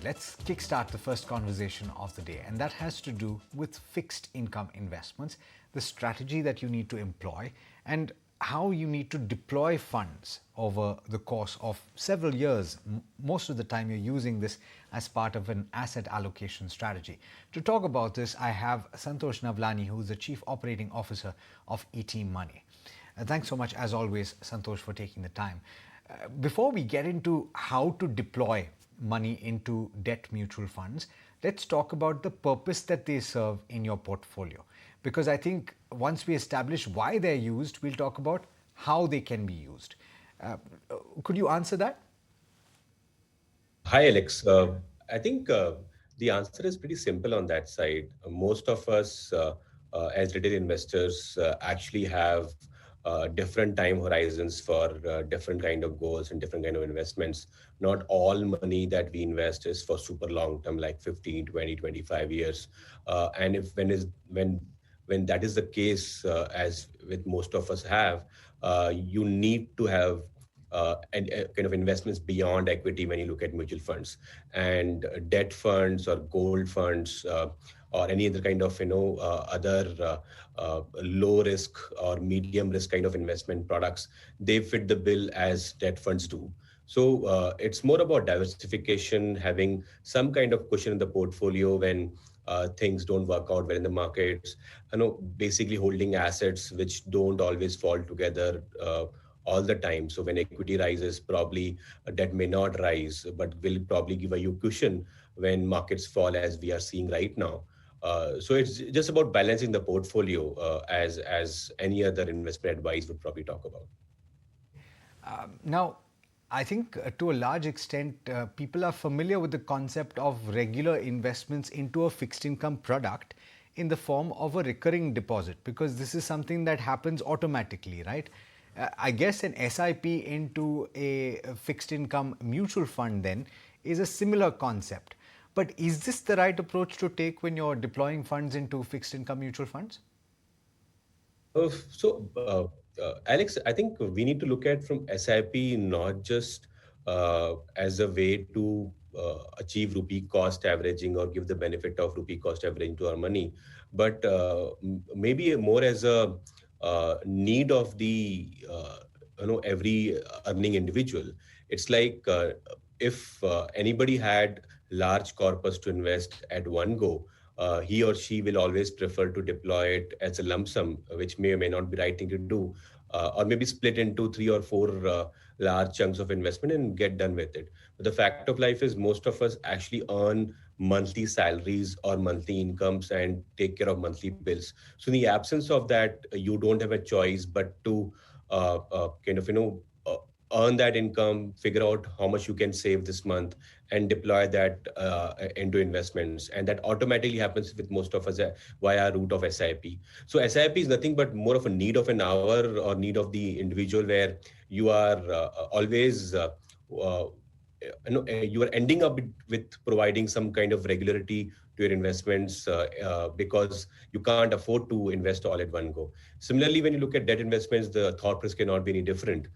Let's kickstart the first conversation of the day, and that has to do with fixed income investments, the strategy that you need to employ, and how you need to deploy funds over the course of several years. Most of the time, you're using this as part of an asset allocation strategy. To talk about this, I have Santosh Navlani, who is the Chief Operating Officer of ET Money. Thanks so much, as always, Santosh, for taking the time. Before we get into how to deploy money into debt mutual funds, let's talk about the purpose that they serve in your portfolio. Because I think once we establish why they're used, we'll talk about how they can be used. Uh, could you answer that? Hi, Alex. I think the answer is pretty simple on that side. Most of us, as retail investors, actually have different time horizons for different kind of goals and different kind of investments. Not all money that we invest is for super long term, like 15, 20, 25 years. And if when that is the case, as with most of us have, you need to have kind of investments beyond equity when you look at mutual funds and debt funds or gold funds, or any other kind of other low risk or medium risk kind of investment products. They fit the bill as debt funds do. So it's more about diversification, having some kind of cushion in the portfolio when things don't work out well in the markets. Basically holding assets which don't always fall together all the time. So when equity rises, probably debt may not rise, but will probably give a you cushion when markets fall, as we are seeing right now. So it's just about balancing the portfolio, as any other investment advice would probably talk about. Now, I think to a large extent, people are familiar with the concept of regular investments into a fixed income product in the form of a recurring deposit, because this is something that happens automatically, right? I guess an SIP into a fixed income mutual fund then is a similar concept. But is this the right approach to take when you're deploying funds into fixed income mutual funds? Alex, I think we need to look at from SIP not just as a way to achieve rupee cost averaging or give the benefit of rupee cost averaging to our money, but maybe more as a need of the every earning individual. It's like if anybody had large corpus to invest at one go, he or she will always prefer to deploy it as a lump sum, which may or may not be right thing to do, or maybe split into three or four large chunks of investment and get done with it. But the fact of life is most of us actually earn monthly salaries or monthly incomes and take care of monthly bills. So in the absence of that, you don't have a choice but to kind of earn that income, figure out how much you can save this month, and deploy that into investments. And that automatically happens with most of us via route of SIP. So SIP is nothing but more of a need of an hour or need of the individual, where you are always uh, you are ending up with providing some kind of regularity to your investments, because you can't afford to invest all at one go. Similarly, when you look at debt investments, the thought process cannot be any different.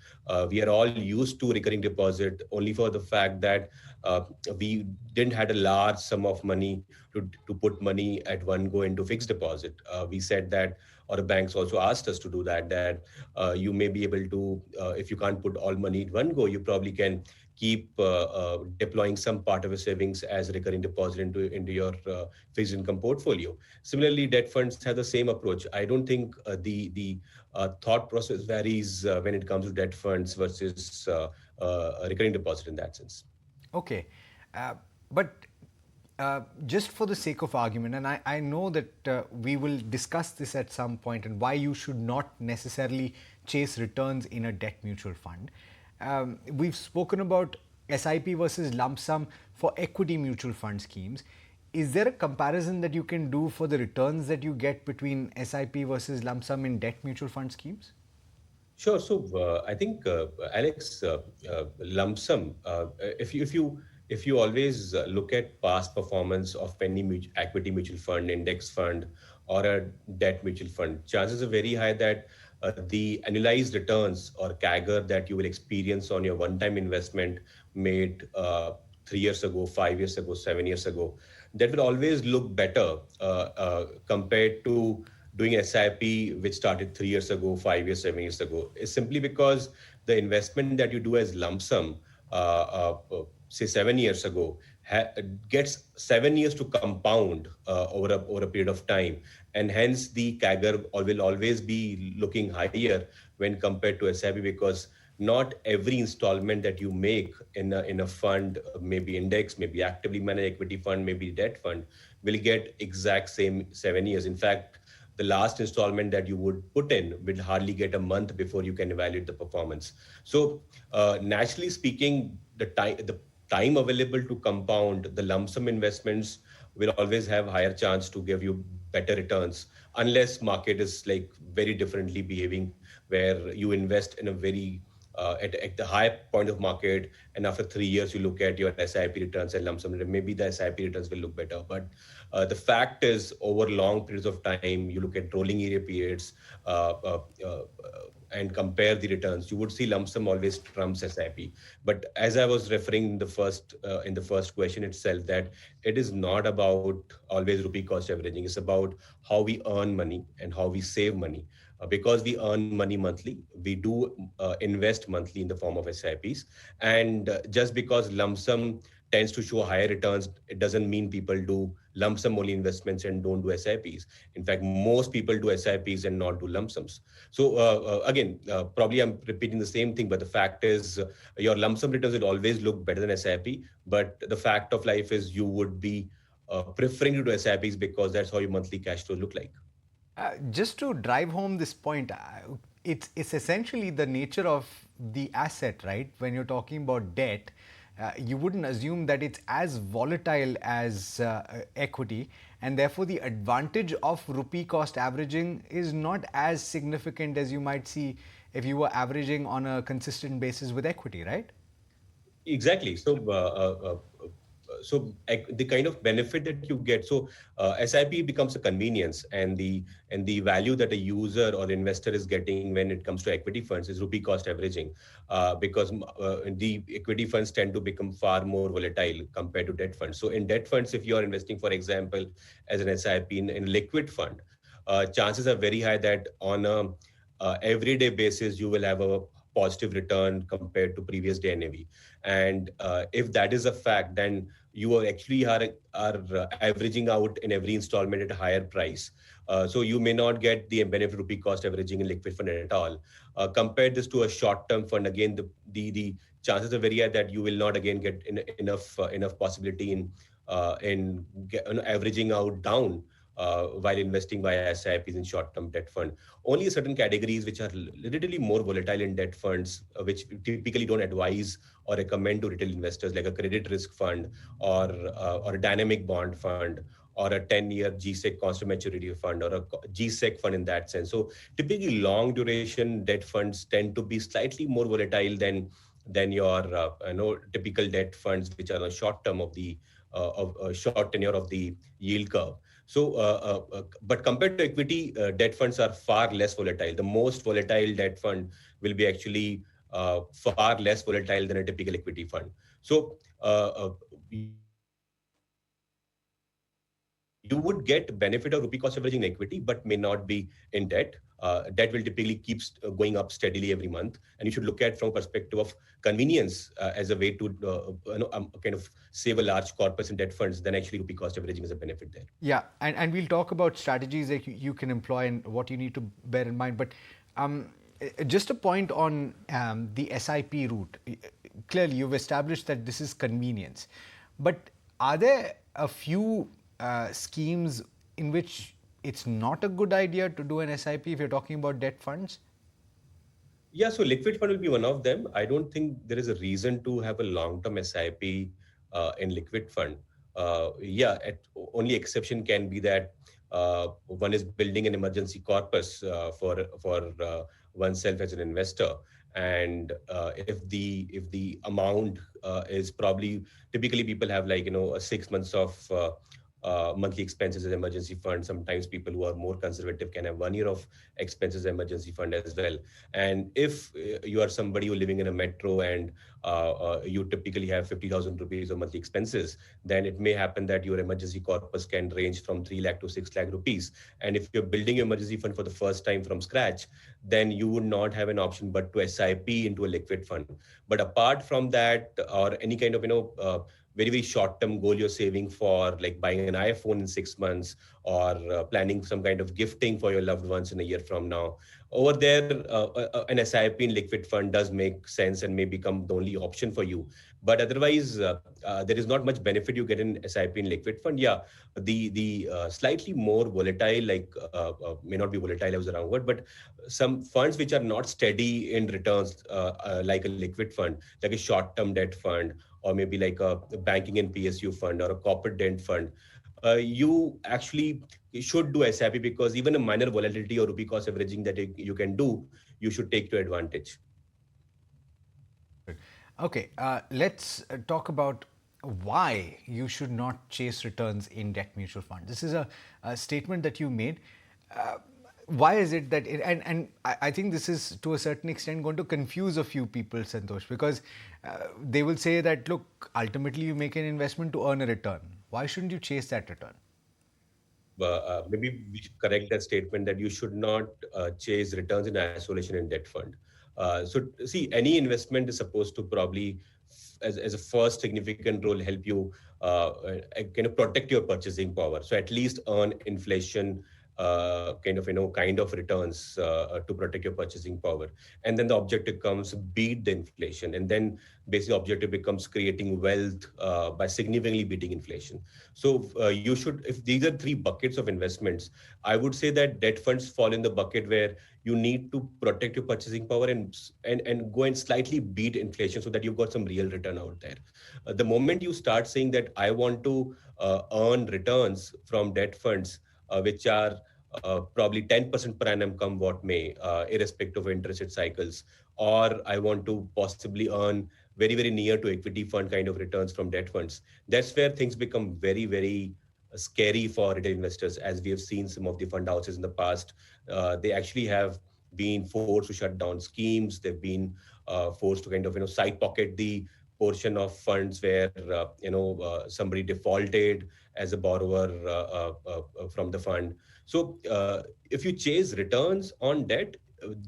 We are all used to recurring deposit only for the fact that we didn't had a large sum of money to put money at one go into fixed deposit. We said that, or the banks also asked us to do that, you may be able to, if you can't put all money at one go, you probably can keep deploying some part of your savings as recurring deposit into your fixed income portfolio. Similarly, debt funds have the same approach. I don't think the thought process varies when it comes to debt funds versus a recurring deposit in that sense. Okay. But just for the sake of argument, and I know that we will discuss this at some point and why you should not necessarily chase returns in a debt mutual fund. We've spoken about SIP versus lump sum for equity mutual fund schemes. Is there a comparison that you can do for the returns that you get between SIP versus lump sum in debt mutual fund schemes? Sure. So I think Alex, lump sum. If you always look at past performance of any equity mutual fund, index fund, or a debt mutual fund, chances are very high that the annualized returns or CAGR that you will experience on your one-time investment made 3 years ago, 5 years ago, 7 years ago, that will always look better compared to doing SIP, which started 3 years ago, 5 years, 7 years ago. Is simply because the investment that you do as lump sum, say 7 years ago, gets 7 years to compound over a period of time, and hence the CAGR will always be looking higher when compared to SIP, because not every installment that you make in a fund, maybe index, maybe actively managed equity fund, maybe debt fund, will get exact same 7 years. In fact, the last installment that you would put in will hardly get a month before you can evaluate the performance. So, naturally speaking, the time available to compound the lump sum investments will always have higher chance to give you better returns, unless market is like very differently behaving, where you invest in a very at the high point of market, and after 3 years you look at your SIP returns and lump sum, maybe the SIP returns will look better. But the fact is, over long periods of time, you look at rolling area periods, uh, uh, uh, and compare the returns, you would see lump sum always trumps SIP. But as I was referring in the first question itself, that it is not about always rupee cost averaging. It's about how we earn money and how we save money. Because we earn money monthly, we do invest monthly in the form of SIPs. And just because lump sum tends to show higher returns, it doesn't mean people do lump sum only investments and don't do SIPs. In fact, most people do SIPs and not do lump sums. So again, probably I'm repeating the same thing, but the fact is, your lump sum returns will always look better than SIP. But the fact of life is, you would be preferring to do SIPs because that's how your monthly cash flows look like. Just to drive home this point, it's essentially the nature of the asset, right? When you're talking about debt, you wouldn't assume that it's as volatile as equity, and therefore the advantage of rupee cost averaging is not as significant as you might see if you were averaging on a consistent basis with equity, right? Exactly. The kind of benefit that you get. So SIP becomes a convenience, and the value that a user or investor is getting when it comes to equity funds is rupee cost averaging, because the equity funds tend to become far more volatile compared to debt funds. So in debt funds, if you are investing, for example, as an SIP in liquid fund, chances are very high that on a everyday basis you will have a positive return compared to previous day NAV. And if that is a fact, then you are actually are averaging out in every installment at a higher price. So you may not get the benefit rupee cost averaging in liquid fund at all. Compare this to a short-term fund. Again, the chances are very high that you will not again get enough possibility in averaging out down while investing via SIPs in short-term debt fund. Only certain categories which are literally more volatile in debt funds, which typically don't advise or recommend to retail investors, like a credit risk fund, or a dynamic bond fund, or a 10-year GSEC constant maturity fund, or a GSEC fund in that sense. So typically long duration debt funds tend to be slightly more volatile than your typical debt funds, which are the short term of short tenure of the yield curve. So, but compared to equity, debt funds are far less volatile. The most volatile debt fund will be actually far less volatile than a typical equity fund. So, you would get benefit of rupee cost averaging in equity, but may not be in debt. Debt will typically keeps going up steadily every month, and you should look at from a perspective of convenience as a way to kind of save a large corpus in debt funds. Then actually rupee cost averaging is a benefit there. Yeah, and we'll talk about strategies that you can employ and what you need to bear in mind. But um, just a point on the SIP route. Clearly, you've established that this is convenience. But are there a few schemes in which it's not a good idea to do an SIP if you're talking about debt funds? Yeah, so liquid fund will be one of them. I don't think there is a reason to have a long-term SIP in liquid fund. Yeah, only exception can be that one is building an emergency corpus for oneself as an investor, and if the amount is probably, typically people have, like, 6 months of monthly expenses as emergency fund. Sometimes people who are more conservative can have 1 year of expenses emergency fund as well. And if you are somebody who living in a metro and you typically have 50,000 rupees of monthly expenses, then it may happen that your emergency corpus can range from 3 lakh to 6 lakh rupees. And if you're building your emergency fund for the first time from scratch, then you would not have an option but to SIP into a liquid fund. But apart from that, or any kind of, very, very short term goal you're saving for, like buying an iPhone in 6 months, or planning some kind of gifting for your loved ones in a year from now, over there, an SIP in liquid fund does make sense and may become the only option for you. But otherwise, there is not much benefit you get in SIP in liquid fund. Yeah, the slightly more volatile, may not be volatile as a wrong word, but some funds which are not steady in returns, like a liquid fund, like a short-term debt fund, or maybe like a banking and PSU fund or a corporate debt fund, you actually should do SIP, because even a minor volatility or rupee cost averaging that you can do, you should take to advantage. Understood. Okay, let's talk about why you should not chase returns in debt mutual funds. This is a statement that you made. Uh, why is it that and I think this is to a certain extent going to confuse a few people, Santosh, because they will say that, look, ultimately you make an investment to earn a return. Why shouldn't you chase that return? Maybe we should correct that statement that you should not chase returns in isolation in debt fund. So see, any investment is supposed to probably, as a first significant role, help you kind of protect your purchasing power. So at least earn inflation kind of returns to protect your purchasing power. And then the objective comes beat the inflation, and then basically objective becomes creating wealth by significantly beating inflation. So you should, if these are three buckets of investments, I would say that debt funds fall in the bucket where you need to protect your purchasing power and go and slightly beat inflation so that you've got some real return out there. The moment you start saying that I want to earn returns from debt funds, which are probably 10% per annum come what may, irrespective of interest rate cycles, or I want to possibly earn very, very near to equity fund kind of returns from debt funds. That's where things become very, very scary for retail investors, as we have seen some of the fund houses in the past. They actually have been forced to shut down schemes. They've been forced to kind of side pocket the portion of funds where somebody defaulted as a borrower from the fund. So if you chase returns on debt,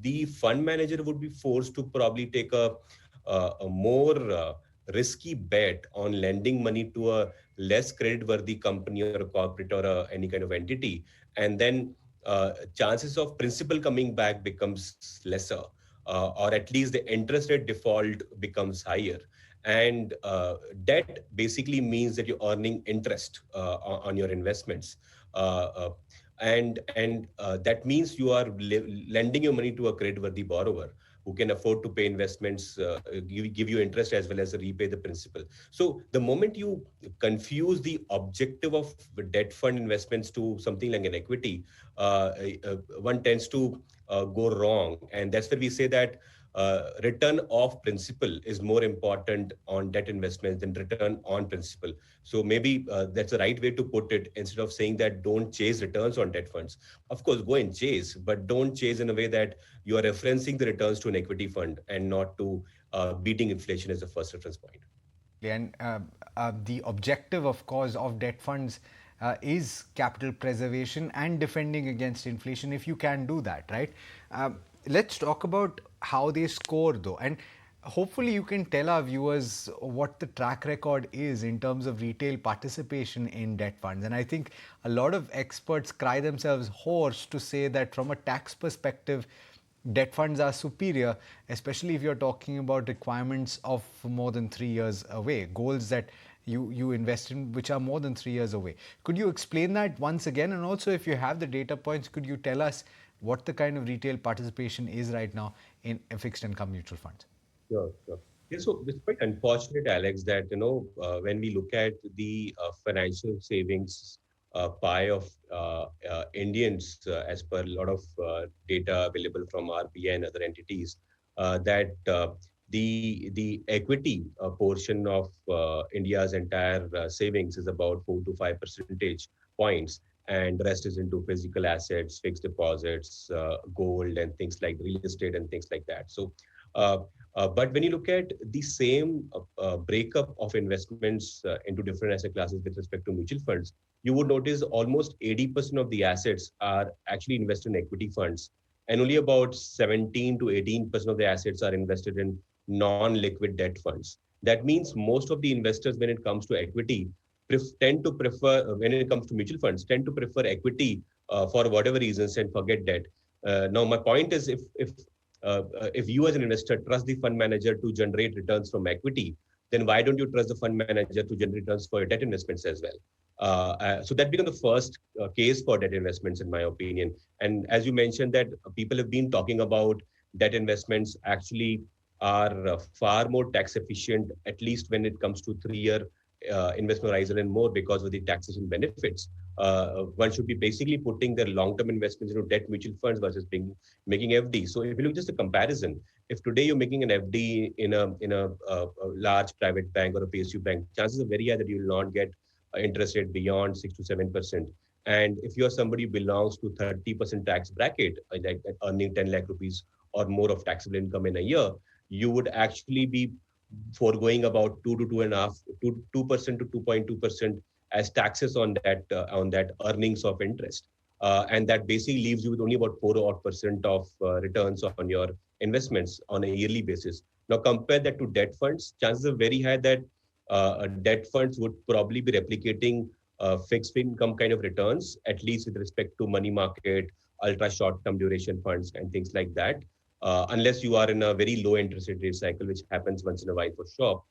the fund manager would be forced to probably take a more risky bet on lending money to a less credit-worthy company or a corporate or any kind of entity, and then chances of principal coming back becomes lesser, or at least the interest rate default becomes higher. And debt basically means that you're earning interest on your investments. Uh, uh, and that means you are lending your money to a credit-worthy borrower who can afford to pay investments, give you interest as well as repay the principal. So the moment you confuse the objective of debt fund investments to something like an equity, one tends to go wrong. And that's where we say that return of principal is more important on debt investments than return on principal. So maybe that's the right way to put it, instead of saying that don't chase returns on debt funds. Of course, go and chase, but don't chase in a way that you are referencing the returns to an equity fund and not to beating inflation as the first reference point. Absolutely. And the objective, of course, of debt funds is capital preservation and defending against inflation, if you can do that, right? Let's talk about how they score, though. And hopefully, you can tell our viewers what the track record is in terms of retail participation in debt funds. And I think a lot of experts cry themselves hoarse to say that from a tax perspective, debt funds are superior, especially if you're talking about requirements of more than 3 years away, goals that you invest in which are more than 3 years away. Could you explain that once again? And also, if you have the data points, could you tell us what the kind of retail participation is right now in fixed income mutual funds? Sure, sure. Yeah, so it's quite unfortunate, Alex, that when we look at the financial savings pie of Indians, as per a lot of data available from RBI and other entities, that the equity portion of India's entire savings is about 4 to 5 percentage points, and the rest is into physical assets, fixed deposits, gold, and things like real estate and things like that. So. Uh, But when you look at the same breakup of investments into different asset classes with respect to mutual funds, you would notice almost 80% of the assets are actually invested in equity funds, and only about 17 to 18% of the assets are invested in non-liquid debt funds. That means most of the investors, when it comes to equity, tend to prefer, when it comes to mutual funds, tend to prefer equity for whatever reasons and forget debt. Now, my point is, if you as an investor trust the fund manager to generate returns from equity, then why don't you trust the fund manager to generate returns for your debt investments as well? So that becomes the first case for debt investments, in my opinion. And as you mentioned, that people have been talking about debt investments actually are far more tax efficient, at least when it comes to 3 year investment horizon and more, because of the taxation benefits. One should be basically putting their long-term investments into debt mutual funds versus making FD. So if you look just a comparison, if today you're making an FD in a large private bank or a PSU bank, chances are very high that you will not get interest rate beyond 6 to 7%. And if you're somebody who belongs to 30% tax bracket, like earning 10 lakh rupees or more of taxable income in a year, you would actually be foregoing about 2 to 2.5 to 2.2% as taxes on that earnings of interest, and that basically leaves you with only about 4 odd % of returns on your investments on a yearly basis. Now compare that to debt funds. Chances are very high that debt funds would probably be replicating fixed income kind of returns, at least with respect to money market, ultra short term duration funds, and things like that, unless you are in a very low interest rate cycle, which happens once in a while for sure.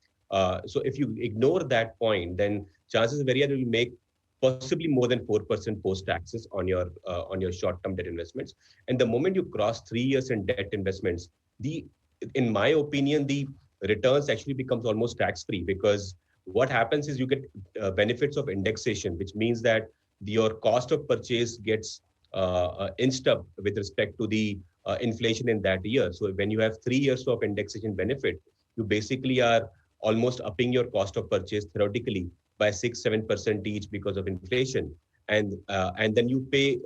So if you ignore that point, then chances are very high that you make possibly more than 4% post taxes on your short term debt investments. And the moment you cross 3 years in debt investments, the in my opinion, the returns actually becomes almost tax free, because what happens is you get benefits of indexation, which means that your cost of purchase gets inched up with respect to the inflation in that year. So when you have 3 years of indexation benefit, you basically are almost upping your cost of purchase theoretically by 6 7% each because of inflation, and then you pay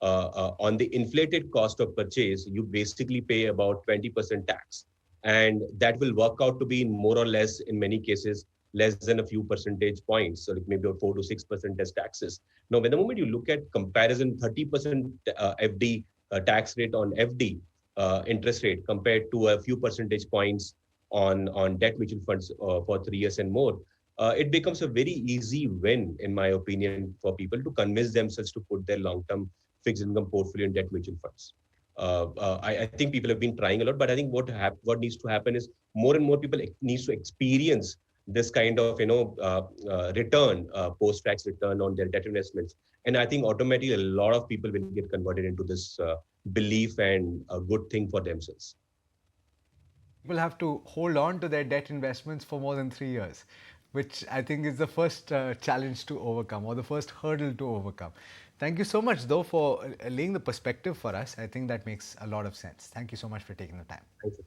on the inflated cost of purchase, you basically pay about 20% tax, and that will work out to be more or less in many cases less than a few percentage points, so like maybe about 4 to 6% as taxes. Now, when the moment you look at comparison, 30% FD tax rate on FD interest rate compared to a few percentage points on debt mutual funds for 3 years and more, it becomes a very easy win, in my opinion, for people to convince themselves to put their long-term fixed income portfolio in debt mutual funds. I think people have been trying a lot, but I think what needs to happen is more and more people needs to experience this kind of return, post-tax return on their debt investments, and I think automatically a lot of people will get converted into this belief and a good thing for themselves. People have to hold on to their debt investments for more than 3 years, which I think is the first challenge to overcome, or the first hurdle to overcome. Thank you so much, though, for laying the perspective for us. I think that makes a lot of sense. Thank you so much for taking the time. Thank you.